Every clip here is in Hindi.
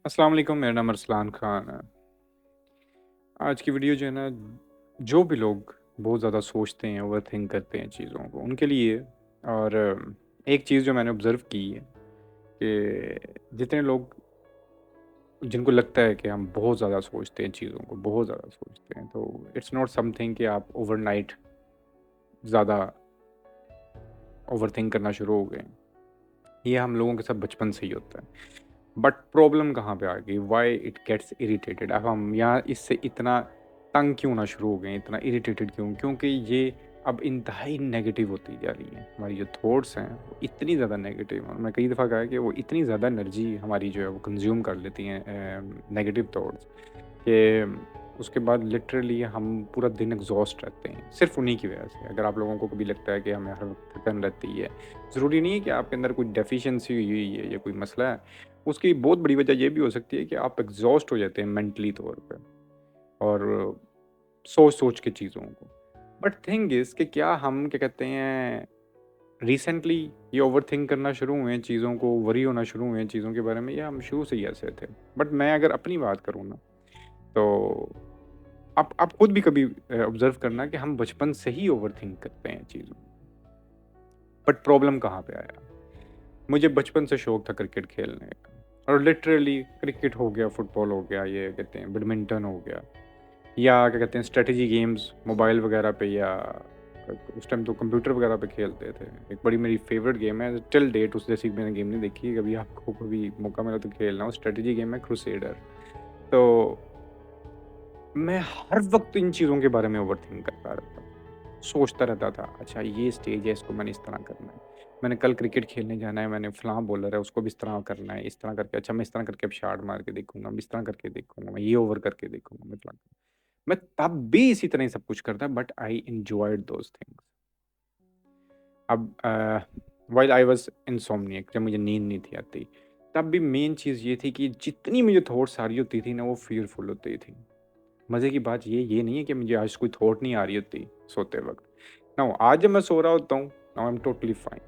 अस्सलाम वालेकुम, मेरा नाम अरसलान ख़ान है। आज की वीडियो जो है ना, जो भी लोग बहुत ज़्यादा सोचते हैं, ओवरथिंक करते हैं चीज़ों को, उनके लिए। और एक चीज़ जो मैंने ऑब्ज़र्व की है कि जितने लोग जिनको लगता है कि हम बहुत ज़्यादा सोचते हैं चीज़ों को, बहुत ज़्यादा सोचते हैं, तो इट्स नॉट समथिंग कि आप ओवरनाइट ज़्यादा ओवरथिंक करना शुरू हो गए। ये हम लोगों के साथ बचपन से ही होता है। बट प्रॉब्लम कहाँ पे आ गई? Why it gets irritated? अब हम यहाँ इससे इतना तंग क्यों होना शुरू हो गए हैं, इतना इरिटेटेड क्यों? क्योंकि ये अब इंतहाई नेगेटिव होती जा रही है। हमारी जो थॉट्स हैं वो इतनी ज़्यादा नेगेटिव हैं। मैं कई दफ़ा कहा है कि वो इतनी ज़्यादा एनर्जी हमारी जो है वो कंज़्यूम कर लेती हैं नेगेटिव थॉट्स, कि उसके बाद लिटरली हम पूरा दिन एग्ज़ॉस्ट रहते हैं, सिर्फ़ उन्हीं की वजह से। अगर आप लोगों को कभी लगता है कि हमें हर वक़्त थकन रहती है, ज़रूरी नहीं है कि आपके अंदर कोई डेफ़िशिएंसी हुई है या कोई मसला है। उसकी बहुत बड़ी वजह ये भी हो सकती है कि आप एग्ज़ॉस्ट हो जाते हैं मेंटली तौर पे, और सोच-सोच के चीज़ों को। बट थिंग इज़ कि क्या हम क्या कहते हैं, रिसेंटली ये ओवरथिंक करना शुरू हुए हैं चीज़ों को, वरी होना शुरू हुए हैं चीज़ों के बारे में, या हम शुरू से ही ऐसे थे? बट मैं अगर अपनी बात करूँ ना, तो आप खुद भी कभी ऑब्ज़र्व करना कि हम बचपन से ही ओवरथिंक करते हैं चीज़ों को। बट प्रॉब्लम कहाँ पे आया? मुझे बचपन से शौक था क्रिकेट खेलने का, और लिटरली क्रिकेट हो गया, फुटबॉल हो गया, ये कहते हैं बैडमिंटन हो गया, या क्या कहते हैं स्ट्रेटजी गेम्स मोबाइल वगैरह पे, या उस टाइम तो कंप्यूटर वगैरह पे खेलते थे। एक बड़ी मेरी फेवरेट गेम है टिल डेट, उस जैसी मैंने गेम नहीं देखी। कभी आपको कभी मौका मिला तो खेलना, वो स्ट्रेटजी गेम है क्रूसेडर। तो मैं हर वक़्त इन चीज़ों के बारे में ओवरथिंक करता रहता था। सोचता रहता था, अच्छा ये स्टेज है, इसको मैंने इस तरह करना है। मैंने कल क्रिकेट खेलने जाना है, मैंने फलाँ बॉलर है, उसको भी इस तरह करना है, इस तरह करके, अच्छा मैं इस तरह करके अब शॉट मार के देखूँगा, मैं इस तरह करके देखूँगा, मैं ये ओवर करके देखूँगा, मैं फलाँ। मैं तब भी इसी तरह ही सब कुछ करता, but I enjoyed those things. अब व्हाइल आई वाज़ इनसोम्निएक, जब मुझे नींद नहीं थी आती, तब भी मेन चीज़ ये थी कि जितनी मुझे थॉट्स आ रही होती थी ना, वो फ़ियरफुल होती थी। मज़े की बात ये नहीं है कि मुझे आज कोई थॉट नहीं आ रही होती सोते वक़्त। नाउ आज जब मैं सो रहा होता हूँ, now I am totally fine.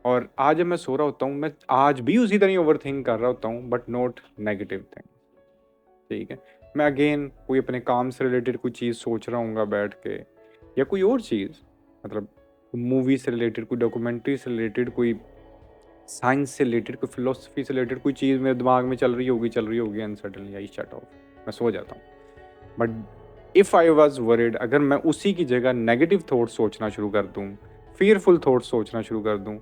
और आज जब मैं सो रहा होता हूँ, मैं आज भी उसी तरह ही ओवरथिंक कर रहा होता हूँ, बट नॉट नेगेटिव थिंग, ठीक है? मैं अगेन कोई अपने काम से रिलेटेड कोई चीज़ सोच रहा हूँगा बैठ के, या कोई और चीज़, मतलब मूवी से रिलेटेड, कोई डॉक्यूमेंट्री से रिलेटेड, कोई साइंस से रिलेटेड, कोई फिलॉसफी से रिलेटेड कोई चीज़ मेरे दिमाग में चल रही होगी, and suddenly I shut off, मैं सो जाता हूँ। But if I was worried, अगर मैं उसी की जगह नेगेटिव थॉट्स सोचना शुरू कर दूँ, फ़ियरफुल थॉट्स सोचना शुरू कर दूँ,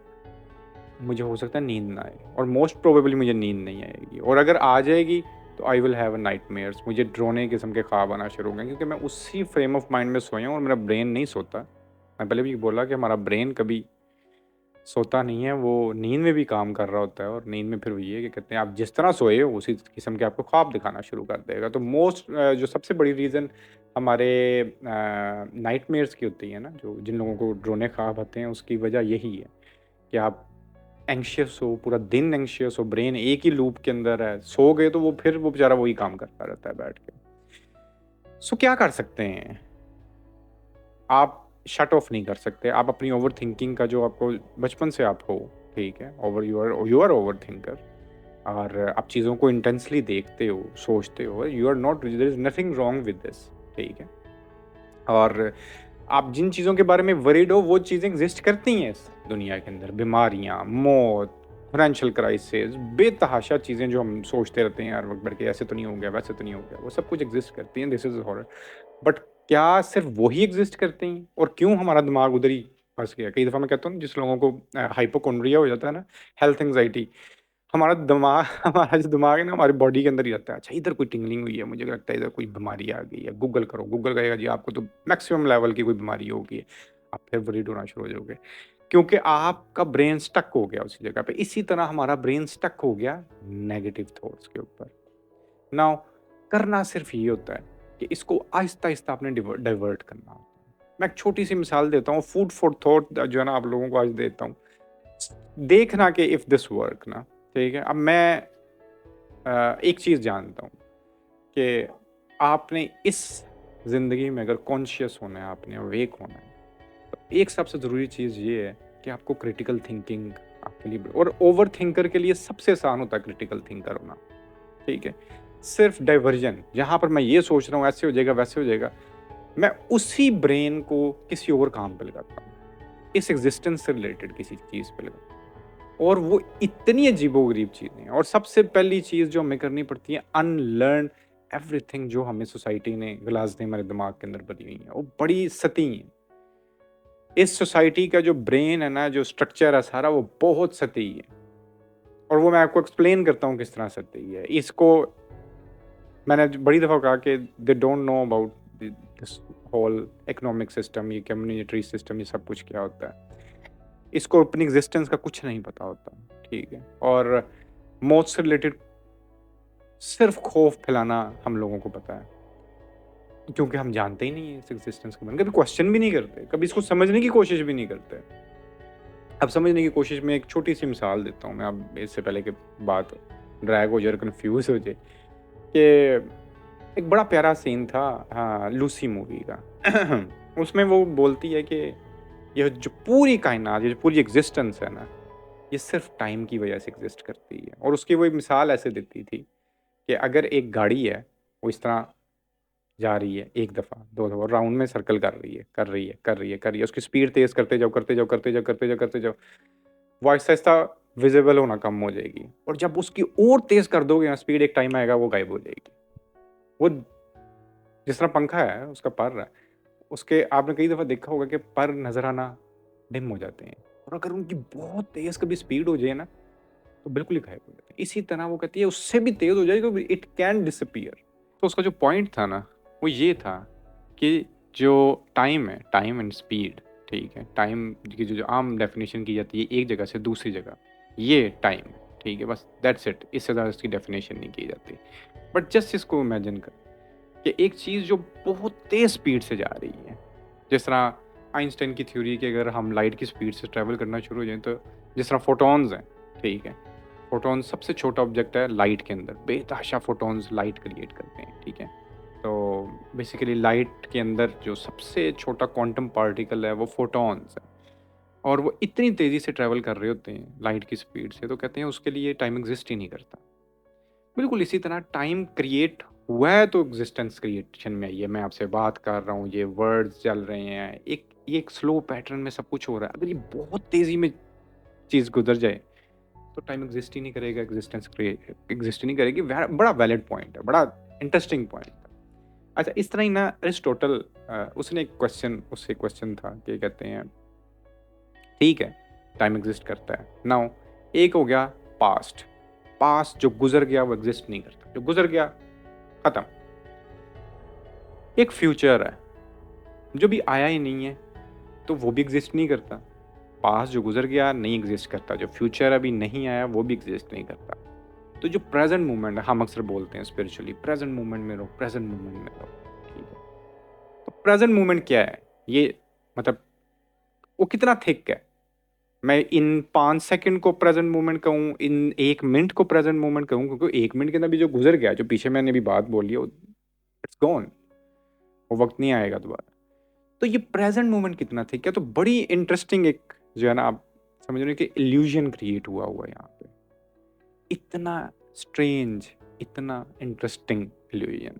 मुझे हो सकता है नींद ना आए, और मोस्ट प्रोबेबली मुझे नींद नहीं आएगी, और अगर आ जाएगी तो I will have a nightmares, मुझे डरावने किस्म के ख्वाब आना शुरू हो गए, क्योंकि मैं उसी फ्रेम ऑफ माइंड में सोया हूँ और मेरा ब्रेन नहीं सोता। मैं पहले भी बोला कि हमारा ब्रेन कभी सोता नहीं है, वो नींद में भी काम कर रहा होता है, और नींद में फिर वही है कि कहते हैं आप जिस तरह सोए हो उसी किस्म के आपको ख्वाब दिखाना शुरू कर देगा। तो जो सबसे बड़ी रीज़न हमारे नाइटमेयर्स की होती है ना, जो जिन लोगों को डरावने ख्वाब आते हैं, उसकी वजह यही है कि आप एंग्ज़ियस हो, पूरा दिन एंग्ज़ियस हो, ब्रेन एक ही लूप के अंदर है। सो गए तो वो बेचारा वही काम करता रहता है बैठ के। सो क्या कर सकते हैं? आप शट ऑफ नहीं कर सकते। आप अपनी ओवरथिंकिंग का, जो आपको बचपन से आप हो, ठीक है? यू आर ओवरथिंकर, और आप चीज़ों को इंटेंसली देखते हो, सोचते हो, you are not, there is nothing wrong with this, ठीक है? और आप जिन चीज़ों के बारे में वरीड हो, वो चीज़ें एग्ज़िस्ट करती हैं इस दुनिया के अंदर। बीमारियाँ, मौत, फाइनेंशियल क्राइसिस, बेतहाशा चीज़ें जो हम सोचते रहते हैं हर वक़्त बैठ के, ऐसे तो नहीं हो गया, वैसे तो नहीं हो गया, वो सब कुछ एग्ज़िस्ट करती हैं, दिस इज़ हॉरर। बट क्या सिर्फ़ वो ही एग्ज़िस्ट करते हैं, और क्यों हमारा दिमाग उधर ही फँस गया? कई दफ़ा मैं कहता हूँ ना, जिस लोगों को हाइपोकोंड्रिया हो जाता है ना, हेल्थ एंग्ज़ायटी, हमारा दिमाग हमारा जो दिमाग है ना, हमारी बॉडी के अंदर ही रहता है। अच्छा, इधर कोई टिंगलिंग हुई है, मुझे लगता है इधर कोई बीमारी आ गई है, गूगल करो, गूगल कहेगा जी आपको तो मैक्सिमम लेवल की कोई बीमारी होगी। आप फिर वरीड होना शुरू हो जाओगे, क्योंकि आपका ब्रेन स्टक हो गया उसी जगह पे। इसी तरह हमारा ब्रेन स्टक हो गया नेगेटिव थॉट्स के ऊपर। नाउ करना सिर्फ़ ये होता है कि इसको आहिस्ता-आहिस्ता आपने डाइवर्ट करना होता है। मैं एक छोटी-सी मिसाल देता हूँ, फूड फॉर थॉट जो है ना, आप लोगों को आज देता हूँ। देखना कि इफ दिस वर्क ना, ठीक है? अब मैं एक चीज़ जानता हूँ कि आपने इस ज़िंदगी में अगर कॉन्शियस होना है, आपने अवेक होना है, तो एक सबसे ज़रूरी चीज़ ये है कि आपको क्रिटिकल थिंकिंग आपके लिए, और ओवरथिंकर के लिए सबसे आसान होता है क्रिटिकल थिंकर होना। ठीक है? सिर्फ़ डाइवर्जन, जहाँ पर मैं ये सोच रहा हूँ ऐसे हो जाएगा, वैसे हो जाएगा, मैं उसी ब्रेन को किसी और काम पे लगाता हूँ, इस एक्ज़िस्टेंस से रिलेटेड किसी चीज़ पे लगाता हूँ और वो इतनी अजीबो-गरीब चीज़ें हैं और सबसे पहली चीज़ जो हमें करनी पड़ती है अनलर्न एवरीथिंग जो हमें सोसाइटी ने ग्लास ने हमारे दिमाग के अंदर भरी हुई है, वो बड़ी सती हैं। इस सोसाइटी का जो ब्रेन है ना, जो स्ट्रक्चर है सारा वो बहुत सतही है और वो मैं आपको एक्सप्लेन करता हूँ किस तरह सतही है। इसको मैंने बड़ी दफ़ा कहा कि they don't know about this whole economic system, ये कम्युनिटरी सिस्टम, ये सब कुछ क्या होता है। इसको अपनी एग्जिस्टेंस का कुछ नहीं पता होता, ठीक है? और मौत से रिलेटेड सिर्फ खौफ फैलाना हम लोगों को पता है, क्योंकि हम जानते ही नहीं है इस एग्जिस्टेंस के बारे में, कभी क्वेश्चन भी नहीं करते, कभी इसको समझने की कोशिश भी नहीं करते। अब समझने की कोशिश में एक छोटी-सी मिसाल देता हूँ मैं, अब इससे पहले कि बात ड्रैग हो जाए और कन्फ्यूज़ हो जाए, कि एक बड़ा प्यारा सीन था लूसी मूवी का। उसमें वो बोलती है कि ये जो पूरी कायनात, ये जो पूरी एग्ज़िस्टेंस है ना, ये सिर्फ़ टाइम की वज़ह से एग्ज़िस्ट करती है और उसकी वो एक मिसाल ऐसे देती थी कि अगर एक गाड़ी है, वो इस तरह जा रही है 1 दफ़ा, 2 दफ़ा राउंड में सर्कल कर रही है, कर रही है, कर रही है, कर रही है, उसकी स्पीड तेज़ करते जाओ, करते जाओ, करते जाओ, करते जाओ, करते जाओ, वो आहिस्ता-आहिस्ता विज़िबल होना कम हो जाएगी और जब उसकी और तेज़ कर दोगे ना स्पीड, एक टाइम आएगा वो गायब हो जाएगी। वो जिस तरह पंखा है, उसका पर है, उसके आपने कई दफ़ा देखा होगा कि पर नज़र आना डिम हो जाते हैं और अगर उनकी बहुत तेज़ कभी स्पीड हो जाए ना, तो बिल्कुल ही गायब हो जाते हैं। इसी तरह वो कहती है उससे भी तेज़ हो जाए तो इट कैन डिसअपीयर। तो उसका जो पॉइंट था ना, वो ये था कि जो टाइम है, टाइम एंड स्पीड, ठीक है? टाइम की जो जो आम डेफ़िनेशन की जाती है एक जगह से दूसरी जगह, ये टाइम, ठीक है? बस दैट्स इट, इससे ज़्यादा इसकी डेफ़िनेशन नहीं की जाती। बट जस्ट इसको इमेजिन कर कि एक चीज़ जो बहुत तेज़ स्पीड से जा रही है, जिस तरह आइंस्टाइन की थ्योरी है कि अगर हम लाइट की स्पीड से ट्रैवल करना शुरू हो जाएँ तो जिस तरह फोटॉन्स हैं, ठीक है? फोटॉन सबसे छोटा ऑब्जेक्ट है लाइट के अंदर, बेतहाशा फोटॉन्स लाइट क्रिएट करते हैं, ठीक है? तो बेसिकली लाइट के अंदर जो सबसे छोटा क्वांटम पार्टिकल है वो फोटॉन्स है और वो इतनी तेज़ी से ट्रैवल कर रहे होते हैं लाइट की स्पीड से, तो कहते हैं उसके लिए टाइम एग्ज़िस्ट ही नहीं करता। बिल्कुल इसी तरह टाइम क्रिएट हुआ है तो एग्जिस्टेंस क्रिएशन में ये मैं आपसे बात कर रहा हूँ, ये वर्ड्स चल रहे हैं, एक स्लो पैटर्न में सब कुछ हो रहा है। अगर ये बहुत तेज़ी में चीज़ गुज़र जाए, तो टाइम एग्ज़िस्ट ही नहीं करेगा, एग्जिस्टेंस क्रिएट एग्ज़िस्ट ही नहीं करेगी। बड़ा वैलिड पॉइंट है, बड़ा इंटरेस्टिंग पॉइंट है। अच्छा, इस तरह ही ना अरिस्टोटल उसने एक क्वेश्चन उससे क्वेश्चन था कि कहते हैं, ठीक है, टाइम एग्ज़िस्ट करता है। नाउ एक हो गया पास्ट, पास्ट जो गुज़र गया वो एग्ज़िस्ट नहीं करता, जो गुज़र गया खत्म। एक फ्यूचर है, जो भी आया ही नहीं है, तो वो भी एग्ज़िस्ट नहीं करता। पास्ट जो गुज़र गया नहीं एग्ज़िस्ट करता, जो फ्यूचर अभी नहीं आया वो भी एग्ज़िस्ट नहीं करता। तो जो प्रेज़ेंट मोमेंट है, हम अक्सर बोलते हैं स्पिरिचुअली प्रेज़ेंट मोमेंट में रहो, प्रेज़ेंट मोमेंट में रहो, ठीक है। तो प्रेज़ेंट मोमेंट क्या है? ये मतलब वो कितना थिक है? मैं इन 5 सेकंड को प्रेज़ेंट मोमेंट कहूँ, इन 1 मिनट को प्रेज़ेंट मोमेंट कहूँ, क्योंकि 1 मिनट के अंदर भी जो गुज़र गया, जो पीछे मैंने अभी बात बोली है, वो इट्स गॉन, वो वक़्त नहीं आएगा दोबारा। तो ये प्रेजेंट मोमेंट कितना था क्या, तो बड़ी इंटरेस्टिंग एक जो है ना, आप समझ रहे हो कि इल्यूजन क्रिएट हुआ हुआ है यहाँ पे, इतना स्ट्रेंज, इतना इंटरेस्टिंग इल्यूजन,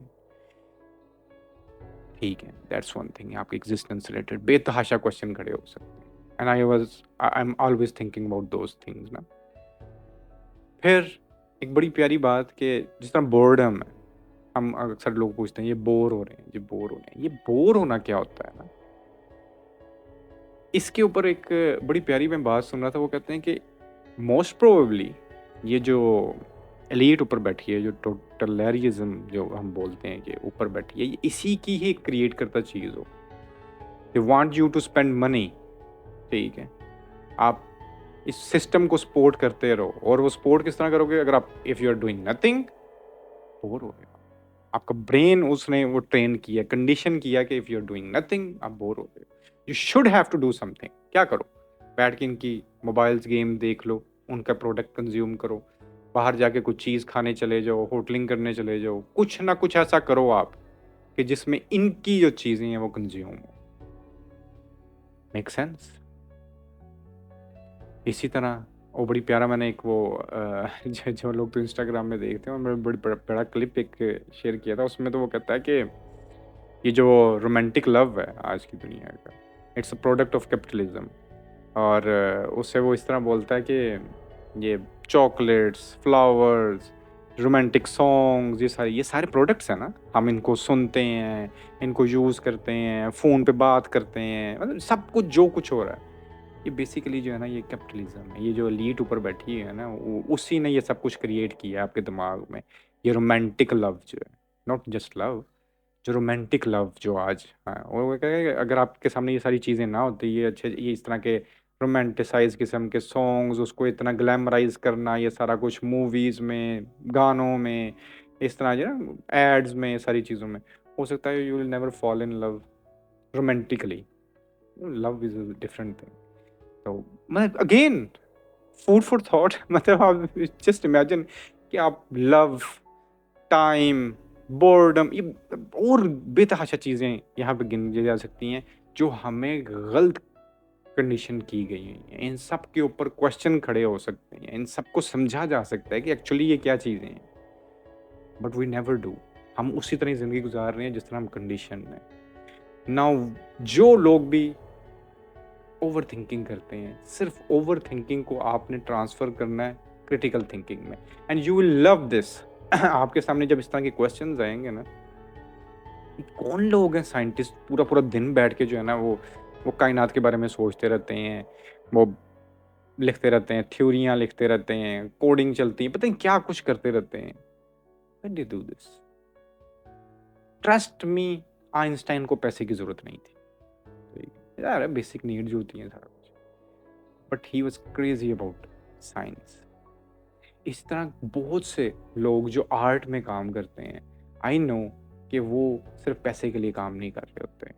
ठीक है? दैट्स वन थिंग, आपके एग्जिस्टेंस रिलेटेड बेतहाशा क्वेश्चन खड़े हो सकते हैं and I am always thinking about those things ना। फिर एक बड़ी प्यारी बात कि जिस तरह बोर्डम है, हम अक्सर लोग पूछते हैं ये बोर हो रहे हैं, ये बोर हो रहे हैं, ये बोर होना क्या होता है ना, इसके ऊपर एक बड़ी प्यारी मैं बात सुन रहा था, वो कहते हैं कि मोस्ट प्रोबेबली ये जो एलीट ऊपर बैठी है, जो टोटलिटेरियनिज़्म जो हम बोलते हैं कि ऊपर बैठी है, ये इसी की ही क्रिएट करता चीज़ हो। They want you to spend money, ठीक है? आप इस सिस्टम को सपोर्ट करते रहो और वो सपोर्ट किस तरह करोगे? अगर आप if you are doing nothing, bore हो गए आप। आपका ब्रेन उसने वो ट्रेन किया, कंडीशन किया कि if you are doing nothing, आप बोर हो गए। You should have to do something. क्या करो? बैठ के इनकी मोबाइल्स गेम देख लो, उनका प्रोडक्ट कंज्यूम करो, बाहर जाके कुछ चीज़ खाने चले जाओ, होटलिंग करने चले जाओ, कुछ ना कुछ ऐसा करो आप कि जिसमें इनकी जो चीज़ें हैं वो कंज्यूम हो। Make sense? इसी तरह वो बड़ी प्यारा मैंने एक वो जो लोग तो इंस्टाग्राम में देखते हैं, और मैंने बड़ी बड़ा क्लिप एक शेयर किया था, उसमें तो वो कहता है कि ये जो रोमांटिक लव है आज की दुनिया का, it's a product of capitalism. और उससे वो इस तरह बोलता है कि ये चॉकलेट्स, फ्लावर्स, रोमांटिक सॉन्ग्स, ये सारे प्रोडक्ट्स हैं ना, हम इनको सुनते हैं, इनको यूज़ करते हैं, फ़ोन पे बात करते हैं, मतलब सब कुछ जो कुछ हो रहा है, ये बेसिकली जो है ना, ये कैपिटलिज्म है। ये जो एलीट ऊपर बैठी है ना, उसी ने ये सब कुछ क्रिएट किया है आपके दिमाग में। ये रोमांटिक लव जो है, नॉट जस्ट लव, जो रोमांटिक लव जो आज, हाँ, और वो क्या है कि अगर आपके सामने ये सारी चीज़ें ना होती, ये इस तरह के रोमांटिसाइज किस्म के सॉन्ग्स, उसको इतना ग्लैमराइज करना, ये सारा कुछ मूवीज़ में, गानों में, इस तरह जो ना एड्स में, सारी चीज़ों में, हो सकता है you will never fall in love romantically. Love is a different thing. तो मैं अगेन फूड फॉर थॉट मतलब आप जस्ट इमेजिन कि आप लव, टाइम, बोर्डम, ये और बेतहाशा चीज़ें यहाँ पे गिनी जा सकती हैं जो हमें गलत कंडीशन की गई हैं। इन सब के ऊपर क्वेश्चन खड़े हो सकते हैं, इन सबको समझा जा सकता है कि एक्चुअली ये क्या चीज़ें हैं, बट वी नेवर डू। हम उसी तरह ज़िंदगी गुजार रहे हैं जिस तरह हम कंडीशन में। नाउ जो लोग भी ओवर थिंकिंग करते हैं, सिर्फ ओवर थिंकिंग को आपने ट्रांसफ़र करना है क्रिटिकल थिंकिंग में, and you will love this. आपके सामने जब इस तरह के क्वेश्चंस आएंगे ना, कौन लोग हैं साइंटिस्ट पूरा पूरा दिन बैठ के जो है ना, वो कायनात के बारे में सोचते रहते हैं, वो लिखते रहते हैं, थ्योरियाँ लिखते रहते हैं, कोडिंग चलती है, पता नहीं क्या कुछ करते रहते हैं। Why they do this? Trust me, Einstein को पैसे की जरूरत नहीं थी। ठीक है? यार बेसिक नीड्स होती हैं सारा कुछ, but he was crazy about science. इस तरह बहुत से लोग जो आर्ट में काम करते हैं, आई नो कि वो सिर्फ पैसे के लिए काम नहीं कर रहे होते,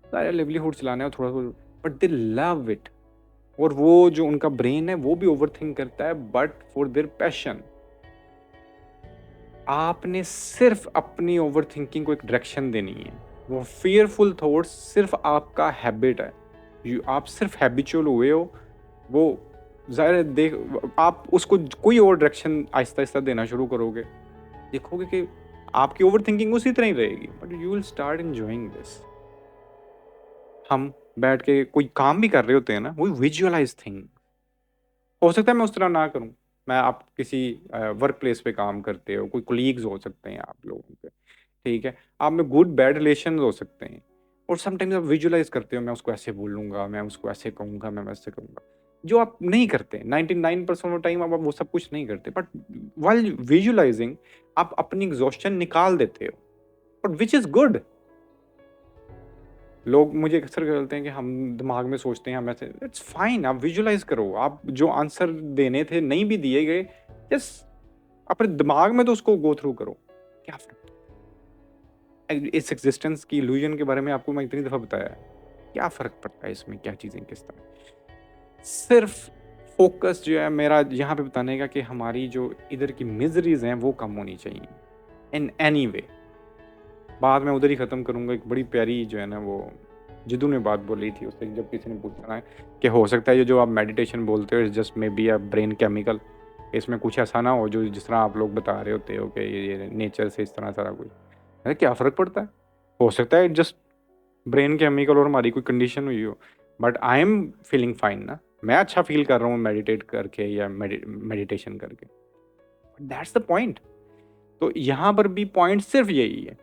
सारे लिवलीहुड चलाना है थोड़ा थोड़ा, बट दे लव इट। और वो जो उनका ब्रेन है वो भी ओवर थिंक करता है, बट फॉर देयर पैशन। आपने सिर्फ अपनी ओवर थिंकिंग को एक डायरेक्शन देनी है। वो फियरफुल थॉट्स सिर्फ आपका हैबिट है, आप सिर्फ हैबिचुअल हुए हो। वो ज़ाहिर है, देख आप उसको कोई और डायरेक्शन आहिस्ता आहिस्ता देना शुरू करोगे, देखोगे कि आपकी ओवर थिंकिंग उसी तरह ही रहेगी, but you will start enjoying this. हम बैठ के कोई काम भी कर रहे होते हैं ना, वो विजुअलाइज थिंग। हो सकता है मैं उस तरह ना करूं, मैं आप किसी वर्क प्लेस पे काम करते हो, कोई कोलीग्स हो सकते हैं आप लोगों के, ठीक है, आप में गुड बैड रिलेशन हो सकते हैं, और समटाइम्स आप विजुअलाइज करते हो, मैं उसको ऐसे बोलूंगा, मैं उसको ऐसे कहूंगा, मैं वैसे कहूंगा, जो आप नहीं करते 99% ऑफ टाइम। आप वो सब कुछ नहीं करते, बट वाइल विजुअलाइजिंग आप अपनी एग्जॉस्शन निकाल देते हो, बट विच इज गुड। लोग मुझे अक्सर बोलते हैं कि हम दिमाग में सोचते हैं, हम ऐसे, इट्स फाइन, आप विजुअलाइज करो। आप जो आंसर देने थे नहीं भी दिए गए, जस्ट अपने दिमाग में तो उसको गो थ्रू करो। क्या फर्क, इस एग्जिस्टेंस की इल्यूजन के बारे में आपको मैं इतनी दफा बताया है, क्या फर्क पड़ता है इसमें, क्या चीजें किस तरह। सिर्फ फोकस जो है मेरा यहाँ पे बताने का कि हमारी जो इधर की मिजरीज हैं वो कम होनी चाहिए इन एनी वे। बाद में उधर ही ख़त्म करूँगा। एक बड़ी प्यारी जो है ना, वो जिदू ने बात बोली थी, उससे जब किसी ने पूछा ना कि हो सकता है ये जो आप मेडिटेशन बोलते हो इस just may be a brain chemical, इसमें कुछ ऐसा ना हो जो जिस तरह आप लोग बता रहे होते हो कि ये नेचर से इस तरह सारा कुछ, अरे क्या फ़र्क पड़ता है, हो सकता है जस्ट ब्रेन केमिकल और हमारी कोई कंडीशन हुई हो, but I am feeling fine ना, मैं अच्छा फील कर रहा हूँ मेडिटेट करके या मेडिटेशन करके, दैट्स द पॉइंट। तो यहाँ पर भी पॉइंट सिर्फ यही है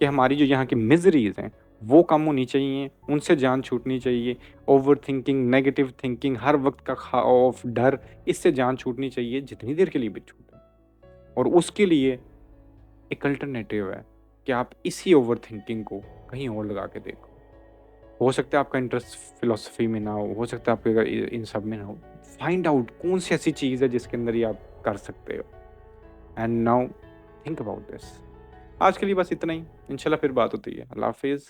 कि हमारी जो यहाँ की मिजरीज हैं वो कम होनी चाहिए, उनसे जान छूटनी चाहिए। ओवर थिंकिंग, नेगेटिव थिंकिंग, हर वक्त का खौफ, डर, इससे जान छूटनी चाहिए, जितनी देर के लिए भी छूटे। और उसके लिए एक अल्टरनेटिव है कि आप इसी ओवर थिंकिंग को कहीं और लगा के देखो। हो सकता है आपका इंटरेस्ट फिलोसफी में ना हो सकता है आपके इन सब में ना हो। फाइंड आउट कौन सी ऐसी चीज़ है जिसके अंदर ये आप कर सकते हो, and now think about this. आज के लिए बस इतना ही, इंशाल्लाह फिर बात होती है। अल्लाह हाफिज़।